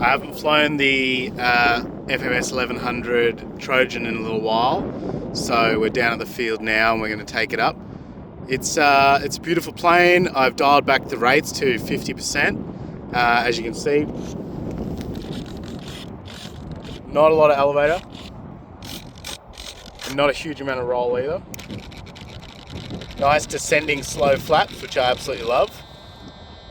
I haven't flown the FMS 1100 Trojan in a little while, so we're down at the field now and we're going to take it up. It's a beautiful plane. I've dialed back the rates to 50%, as you can see. Not a lot of elevator, and not a huge amount of roll either. Nice descending slow flaps, which I absolutely love.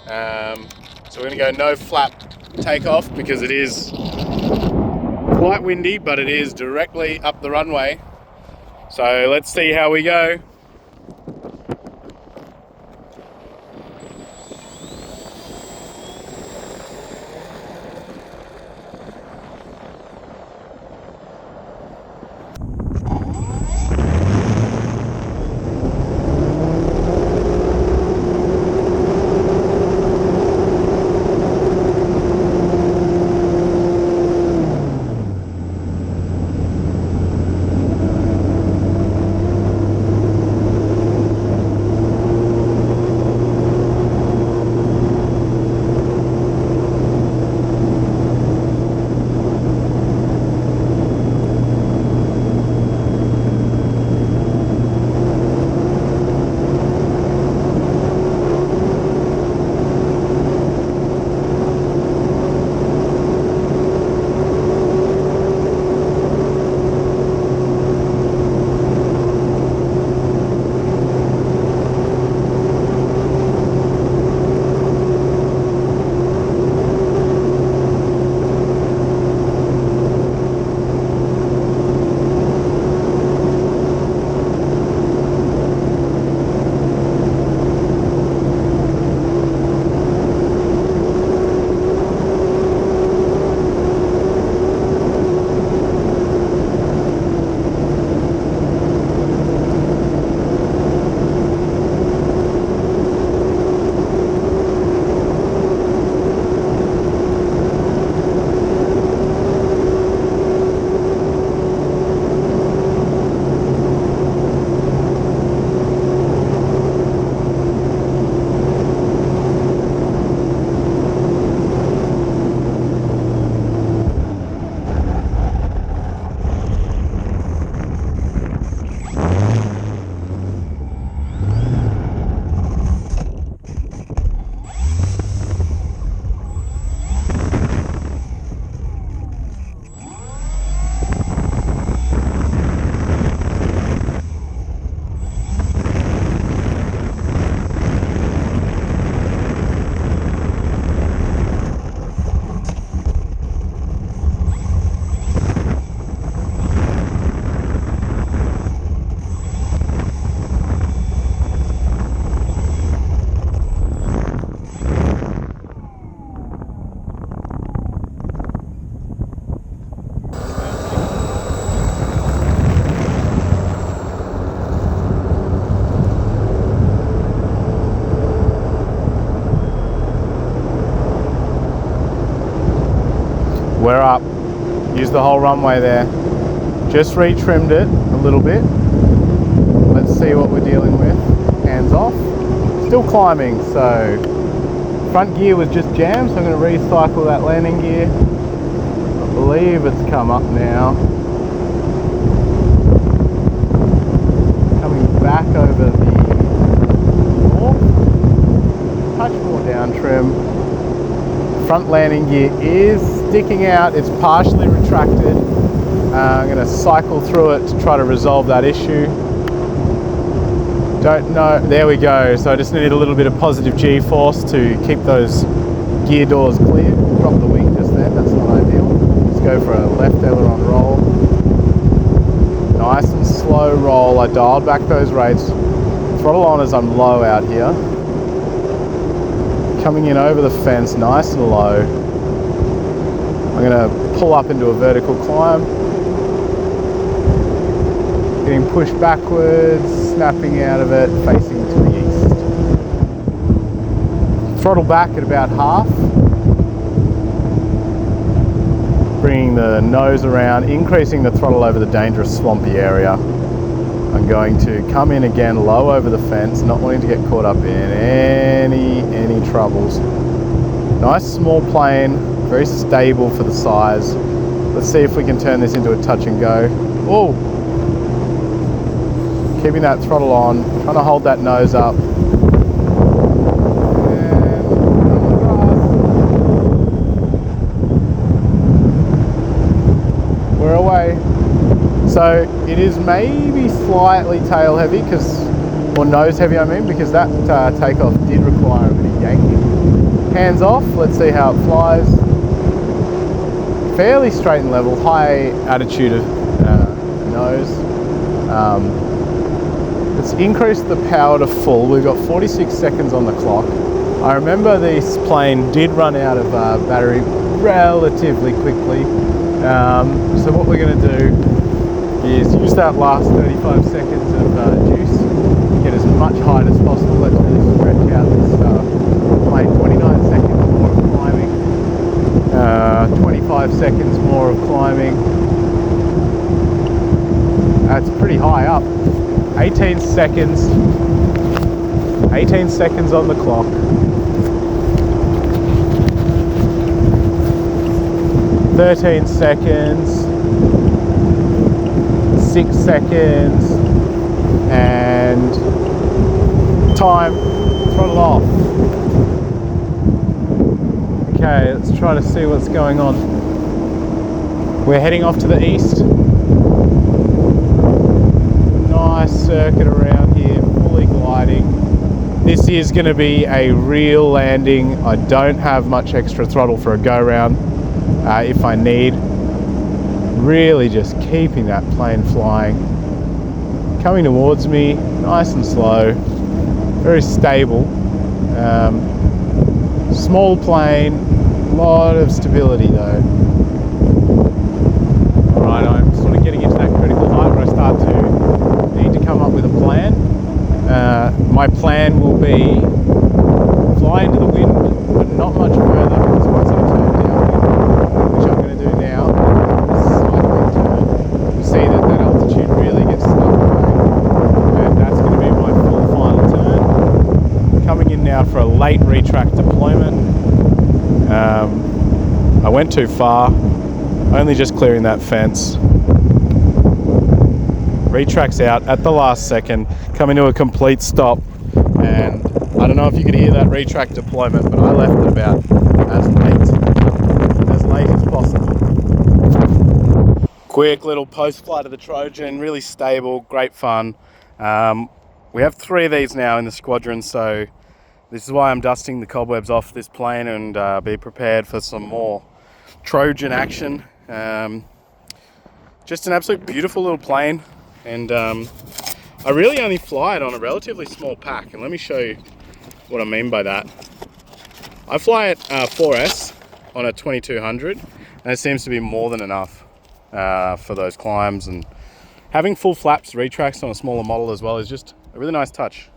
So we're going to go no flap takeoff because it is quite windy, but it is directly up the runway. So let's see how we go. We're up. Use the whole runway there. Just retrimmed it a little bit. Let's see what we're dealing with. Hands off. Still climbing, so front gear was just jammed, so I'm going to recycle that landing gear. I believe it's come up now. Coming back over the north. Touch more down trim. Front landing gear is sticking out. It's partially retracted. I'm going to cycle through it to try to resolve that issue. Don't know. There we go. So I just need a little bit of positive G-force to keep those gear doors clear. Drop the wing just there. That's not ideal. Let's go for a left aileron roll. Nice and slow roll. I dialed back those rates. Throttle on as I'm low out here. Coming in over the fence, nice and low. I'm going to pull up into a vertical climb. Getting pushed backwards, snapping out of it, facing to the east. Throttle back at about half. Bringing the nose around, increasing the throttle over the dangerous swampy area. I'm going to come in again low over the fence, not wanting to get caught up in any troubles. Nice small plane, very stable for the size. Let's see if we can turn this into a touch and go. Oh! Keeping that throttle on, trying to hold that nose up. We're away. So it is maybe slightly tail heavy, or nose heavy I mean, because that takeoff did require a bit of yanking. Hands off, let's see how it flies. Fairly straight and level, high attitude of nose. Let's increase the power to full. We've got 46 seconds on the clock. I remember this plane did run out of battery relatively quickly. So what we're going to do is use that last 35 seconds of juice, get as much height as possible. Let's really stretch out this plane. 29 seconds more of climbing, 25 seconds more of climbing. That's pretty high up. 18 seconds. 18 seconds on the clock. 13 seconds. 6 seconds. And time. Throttle off. Okay, let's try to see what's going on. We're heading off to the east. Nice circuit around here, fully gliding. This is going to be a real landing. I don't have much extra throttle for a go-round if I need. Really just keeping that plane flying. Coming towards me, nice and slow, very stable. Small plane, a lot of stability though. Alright, I'm sort of getting into that critical height where I start to need to come up with a plan. My plan will be fly into the wind, but not much further, because once I turn downwind, which I'm going to do now, this cycling turn, you'll see that that altitude really gets stuck away. And that's going to be my full final turn. Coming in now for a late retract deployment. I went too far, only just clearing that fence. Retracts out at the last second, coming to a complete stop, and I don't know if you could hear that retract deployment, but I left it about as late as possible. Quick little post flight of the Trojan, really stable, great fun. We have 3 of these now in the squadron, so this is why I'm dusting the cobwebs off this plane and be prepared for some more Trojan action. Just an absolute beautiful little plane. And I really only fly it on a relatively small pack, and let me show you what I mean by that. I fly it 4S on a 2200, and it seems to be more than enough for those climbs, and having full flaps retracts on a smaller model as well is just a really nice touch.